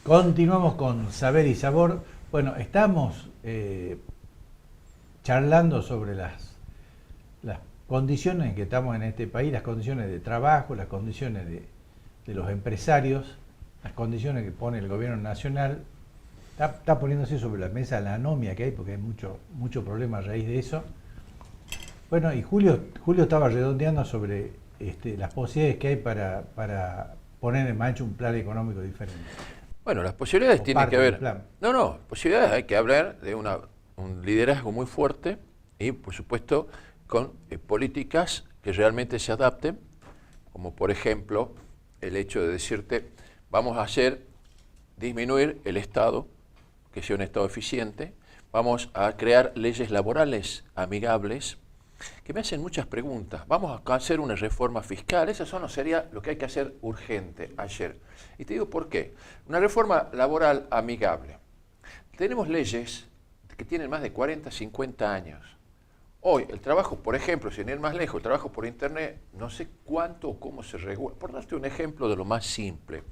Continuamos con Saber y Sabor. Bueno, estamos charlando sobre las condiciones en que estamos en este país, las condiciones de trabajo, las condiciones de los empresarios, las condiciones que pone el gobierno nacional. Está poniéndose sobre la mesa la anomia que hay, porque hay mucho problema a raíz de eso. Bueno, y Julio estaba redondeando sobre las posibilidades que hay para poner en marcha un plan económico diferente. Bueno, las posibilidades O tienen parte que del ver. plan. No, posibilidades hay que hablar de un liderazgo muy fuerte y, por supuesto, con políticas que realmente se adapten, como por ejemplo el hecho de decirte, vamos a disminuir el Estado, que sea un Estado eficiente, vamos a crear leyes laborales amigables, que me hacen muchas preguntas. Vamos a hacer una reforma fiscal, eso no sería lo que hay que hacer urgente ayer. Y te digo por qué. Una reforma laboral amigable. Tenemos leyes que tienen más de 40, 50 años. Hoy, el trabajo, por ejemplo, sin ir más lejos, el trabajo por internet, no sé cuánto o cómo se regula. Por darte un ejemplo de lo más simple.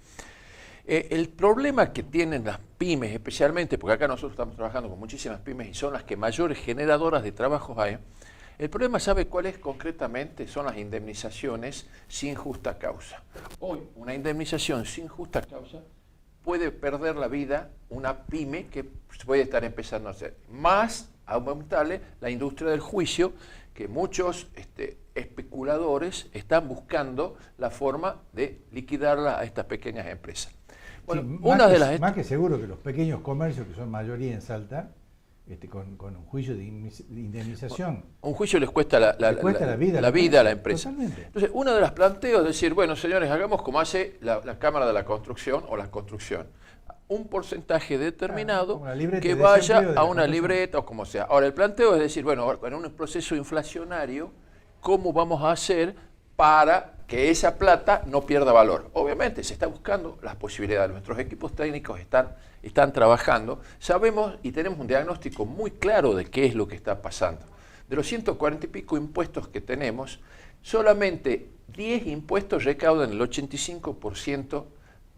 El problema que tienen las pymes, especialmente, porque acá nosotros estamos trabajando con muchísimas pymes y son las que mayores generadoras de trabajos hay. El problema, ¿sabe cuál es concretamente? Son las indemnizaciones sin justa causa. Hoy, una indemnización sin justa causa puede perder la vida una pyme que puede estar empezando a hacer. Más aumentarle la industria del juicio, que muchos especuladores están buscando la forma de liquidarla a estas pequeñas empresas. Bueno, sí, más que seguro que los pequeños comercios, que son mayoría en Salta, con un juicio de indemnización. Un juicio les cuesta la vida a la empresa. Totalmente. Entonces, uno de los planteos es decir, bueno, señores, hagamos como hace la Cámara de la Construcción o la construcción. Un porcentaje determinado que vaya a una libreta o como sea. Ahora, el planteo es decir, bueno, en un proceso inflacionario, ¿cómo vamos a hacer para que esa plata no pierda valor? Obviamente se está buscando las posibilidades. Nuestros equipos técnicos están trabajando. Sabemos y tenemos un diagnóstico muy claro de qué es lo que está pasando. De los 140 y pico impuestos que tenemos, solamente 10 impuestos recaudan el 85%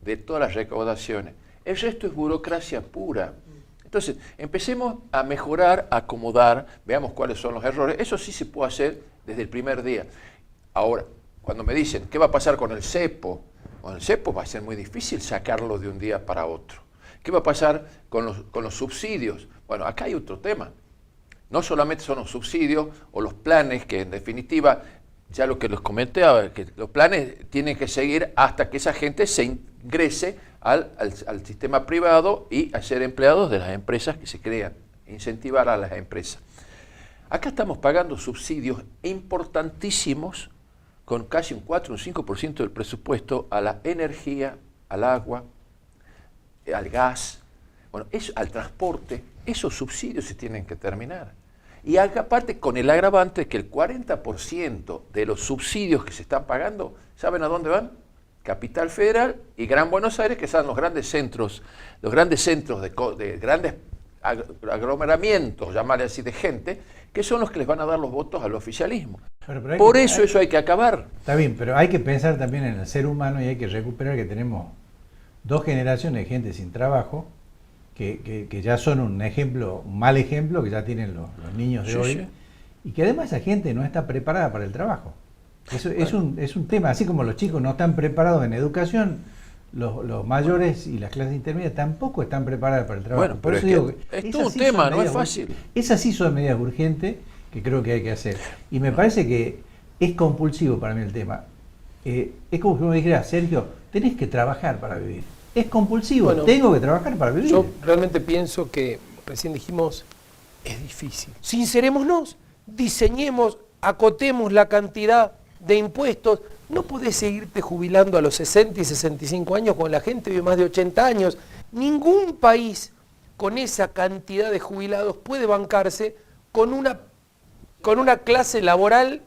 de todas las recaudaciones. El resto es burocracia pura. Entonces, empecemos a mejorar, a acomodar, veamos cuáles son los errores. Eso sí se puede hacer desde el primer día. Ahora, cuando me dicen, ¿qué va a pasar con el cepo? Con el cepo va a ser muy difícil sacarlo de un día para otro. ¿Qué va a pasar con los subsidios? Bueno, acá hay otro tema. No solamente son los subsidios o los planes, que en definitiva, ya lo que les comenté, que los planes tienen que seguir hasta que esa gente se ingrese al sistema privado y a ser empleados de las empresas que se crean, incentivar a las empresas. Acá estamos pagando subsidios importantísimos con casi un 4 o un 5% del presupuesto a la energía, al agua, al gas, bueno, al transporte. Esos subsidios se tienen que terminar. Y acá, aparte, con el agravante que el 40% de los subsidios que se están pagando, ¿saben a dónde van? Capital Federal y Gran Buenos Aires, que son los grandes centros de grandes aglomeramientos, llamarle así, de gente, que son los que les van a dar los votos al oficialismo. Por eso hay que acabar. Está bien, pero hay que pensar también en el ser humano y hay que recuperar que tenemos 2 generaciones de gente sin trabajo, que ya son un mal ejemplo que ya tienen los niños de hoy, y que además esa gente no está preparada para el trabajo. Eso es un tema, así como los chicos no están preparados en educación, los mayores y las clases intermedias tampoco están preparadas para el trabajo. Bueno, pero es todo un tema, no es fácil. Esas sí son medidas urgentes que creo que hay que hacer. Y me parece que es compulsivo para mí el tema. Es como si me dijera, Sergio, tenés que trabajar para vivir. Es compulsivo, bueno, tengo que trabajar para vivir. Yo realmente pienso que, recién dijimos, es difícil. Sincerémonos, diseñemos, acotemos la cantidad de impuestos. No podés seguirte jubilando a los 60 y 65 años con la gente vive más de 80 años. Ningún país con esa cantidad de jubilados puede bancarse con una clase laboral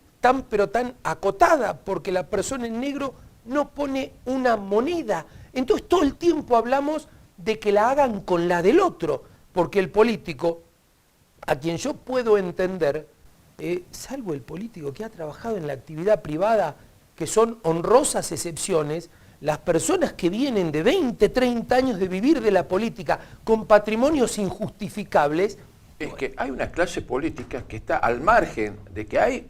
pero tan acotada, porque la persona en negro no pone una moneda. Entonces todo el tiempo hablamos de que la hagan con la del otro, porque el político, a quien yo puedo entender, salvo el político que ha trabajado en la actividad privada, que son honrosas excepciones, las personas que vienen de 20, 30 años de vivir de la política con patrimonios injustificables. Es que hay una clase política que está al margen de que hay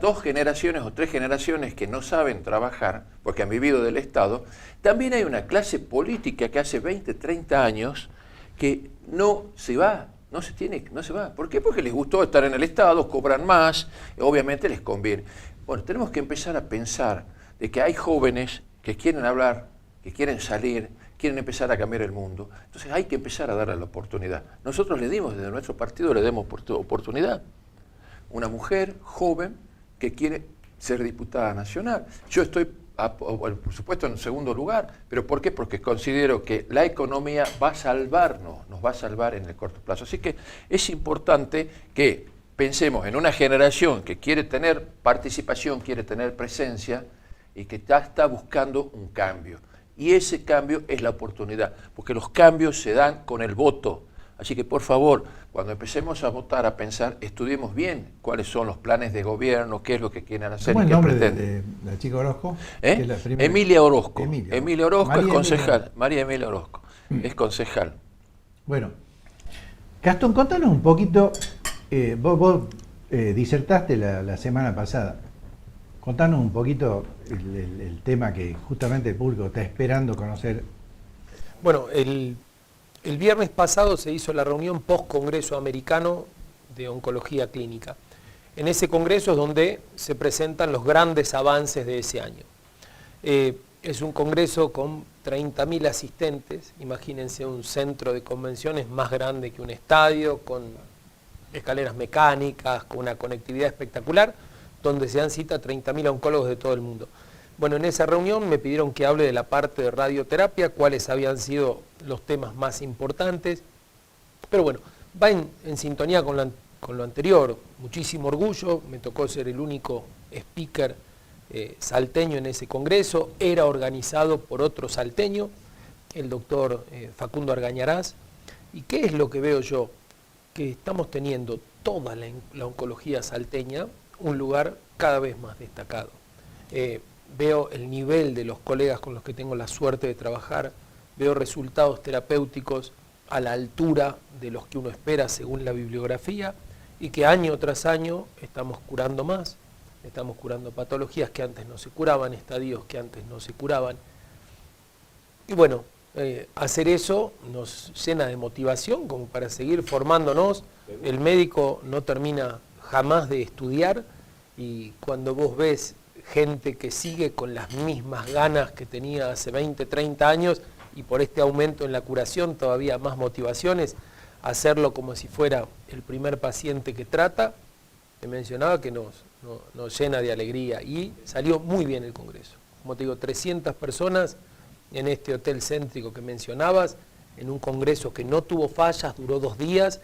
dos generaciones o 3 generaciones que no saben trabajar porque han vivido del Estado. También hay una clase política que hace 20, 30 años que no se va. No se va. ¿Por qué? Porque les gustó estar en el Estado, cobran más, obviamente les conviene. Bueno, tenemos que empezar a pensar de que hay jóvenes que quieren hablar, que quieren salir, quieren empezar a cambiar el mundo. Entonces hay que empezar a darle la oportunidad. Nosotros le dimos, desde nuestro partido le demos oportunidad. Una mujer joven que quiere ser diputada nacional. Yo estoy, por supuesto, en segundo lugar. ¿Pero por qué? Porque considero que la economía va a salvarnos, nos va a salvar en el corto plazo. Así que es importante que pensemos en una generación que quiere tener participación, quiere tener presencia y que ya está buscando un cambio. Y ese cambio es la oportunidad, porque los cambios se dan con el voto. Así que, por favor, cuando empecemos a votar, a pensar, estudiemos bien cuáles son los planes de gobierno, qué es lo que quieren hacer y qué pretenden. De la chica Orozco? ¿Eh? La primera... Emilia Orozco. Emilia Orozco María es concejal. María Emilia Orozco es concejal. Bueno, Gastón, contanos un poquito, vos disertaste la semana pasada. Contanos un poquito el tema que justamente el público está esperando conocer. Bueno, el viernes pasado se hizo la reunión post-congreso americano de oncología clínica. En ese congreso es donde se presentan los grandes avances de ese año. Es un congreso con 30.000 asistentes, imagínense un centro de convenciones más grande que un estadio, con escaleras mecánicas, con una conectividad espectacular, donde se dan cita a 30.000 oncólogos de todo el mundo. Bueno, en esa reunión me pidieron que hable de la parte de radioterapia, cuáles habían sido los temas más importantes, pero bueno, va en sintonía con lo anterior, muchísimo orgullo, me tocó ser el único speaker salteño en ese congreso, era organizado por otro salteño, el doctor Facundo Argañarás. ¿Y qué es lo que veo yo? Que estamos teniendo toda la oncología salteña un lugar cada vez más destacado. Veo el nivel de los colegas con los que tengo la suerte de trabajar, veo resultados terapéuticos a la altura de los que uno espera según la bibliografía y que año tras año estamos curando más, estamos curando patologías que antes no se curaban, estadios que antes no se curaban. Y bueno, hacer eso nos llena de motivación como para seguir formándonos. El médico no termina jamás de estudiar y cuando vos ves gente que sigue con las mismas ganas que tenía hace 20, 30 años y por este aumento en la curación todavía más motivaciones, hacerlo como si fuera el primer paciente que trata, te mencionaba que nos llena de alegría y salió muy bien el congreso. Como te digo, 300 personas en este hotel céntrico que mencionabas, en un congreso que no tuvo fallas, duró 2 días,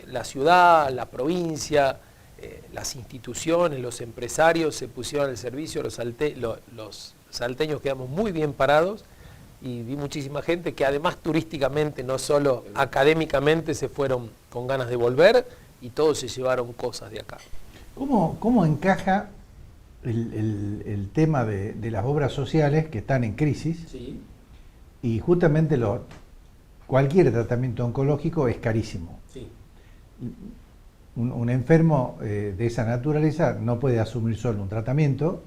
la ciudad, la provincia, las instituciones, los empresarios se pusieron al servicio, los salteños quedamos muy bien parados y vi muchísima gente que además turísticamente, no solo académicamente, se fueron con ganas de volver y todos se llevaron cosas de acá. ¿Cómo encaja el tema de las obras sociales que están en crisis? Sí. Y justamente cualquier tratamiento oncológico es carísimo. Sí. Un enfermo de esa naturaleza no puede asumir solo un tratamiento,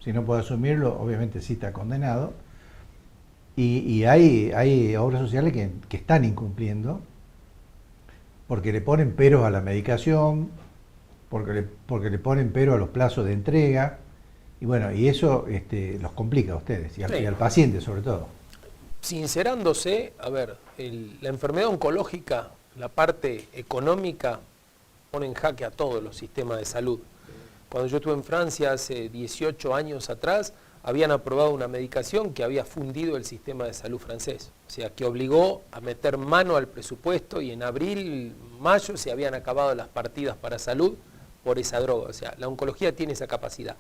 si no puede asumirlo, obviamente sí está condenado. Y hay obras sociales que están incumpliendo porque le ponen peros a la medicación, porque le ponen pero a los plazos de entrega, y bueno, y eso los complica a ustedes, y al paciente sobre todo. Sincerándose, a ver, la enfermedad oncológica, la parte económica, pone en jaque a todos los sistemas de salud. Cuando yo estuve en Francia hace 18 años atrás, habían aprobado una medicación que había fundido el sistema de salud francés, o sea, que obligó a meter mano al presupuesto y en abril, mayo se habían acabado las partidas para salud por esa droga, o sea, la oncología tiene esa capacidad.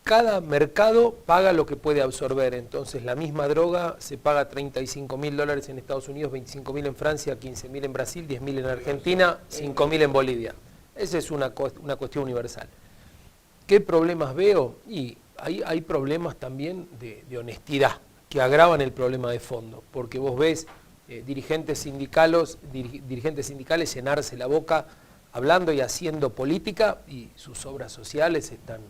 Cada mercado paga lo que puede absorber, entonces la misma droga se paga $35.000 en Estados Unidos, 25.000 en Francia, 15.000 en Brasil, 10.000 en Argentina, 5.000 en Bolivia. Esa es una cuestión universal. ¿Qué problemas veo? Y hay problemas también de honestidad que agravan el problema de fondo, porque vos ves dirigentes sindicales llenarse la boca hablando y haciendo política y sus obras sociales están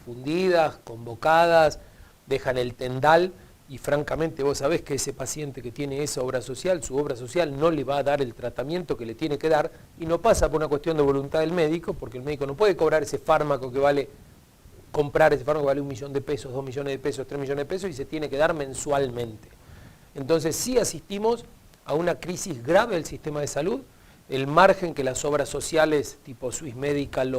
fundidas, convocadas, dejan el tendal y francamente vos sabés que ese paciente que tiene esa obra social, su obra social no le va a dar el tratamiento que le tiene que dar y no pasa por una cuestión de voluntad del médico, porque el médico no puede cobrar ese fármaco que vale, comprar ese fármaco que vale 1 millón de pesos, 2 millones de pesos, 3 millones de pesos y se tiene que dar mensualmente. Entonces sí asistimos a una crisis grave del sistema de salud, el margen que las obras sociales tipo Swiss Medical,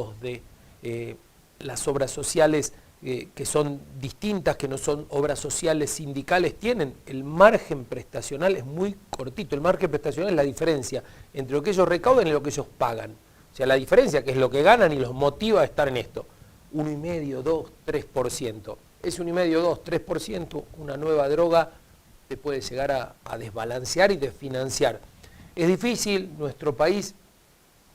las obras sociales que son distintas, que no son obras sociales sindicales, tienen, el margen prestacional es muy cortito. El margen prestacional es la diferencia entre lo que ellos recaudan y lo que ellos pagan. O sea, la diferencia que es lo que ganan y los motiva a estar en esto. 1,5, 2, 3%. Ese 1,5, 2, 3%, una nueva droga te puede llegar a desbalancear y desfinanciar. Es difícil, nuestro país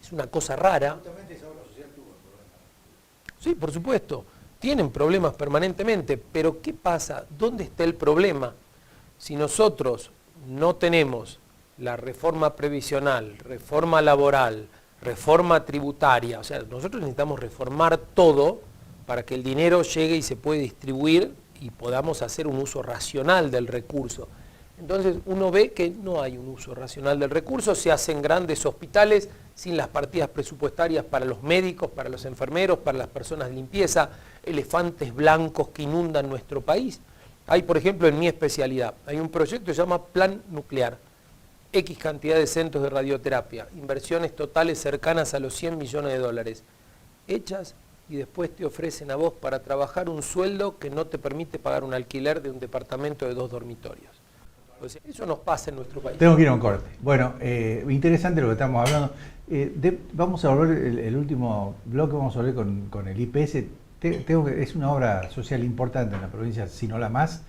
es una cosa rara. Justamente esa obra social tuvo problemas. Sí, por supuesto, tienen problemas permanentemente, pero ¿qué pasa? ¿Dónde está el problema? Si nosotros no tenemos la reforma previsional, reforma laboral, reforma tributaria, o sea, nosotros necesitamos reformar todo para que el dinero llegue y se pueda distribuir y podamos hacer un uso racional del recurso. Entonces uno ve que no hay un uso racional del recurso, se hacen grandes hospitales sin las partidas presupuestarias para los médicos, para los enfermeros, para las personas de limpieza, elefantes blancos que inundan nuestro país. Hay, por ejemplo, en mi especialidad, hay un proyecto que se llama Plan Nuclear, X cantidad de centros de radioterapia, inversiones totales cercanas a los 100 millones de dólares, hechas y después te ofrecen a vos para trabajar un sueldo que no te permite pagar un alquiler de un departamento de 2 dormitorios. O sea, eso nos pasa en nuestro país. Tengo que ir a un corte. Bueno, interesante lo que estamos hablando. Vamos a volver, el último bloque vamos a volver con el IPS. Es una obra social importante en la provincia, si no la más.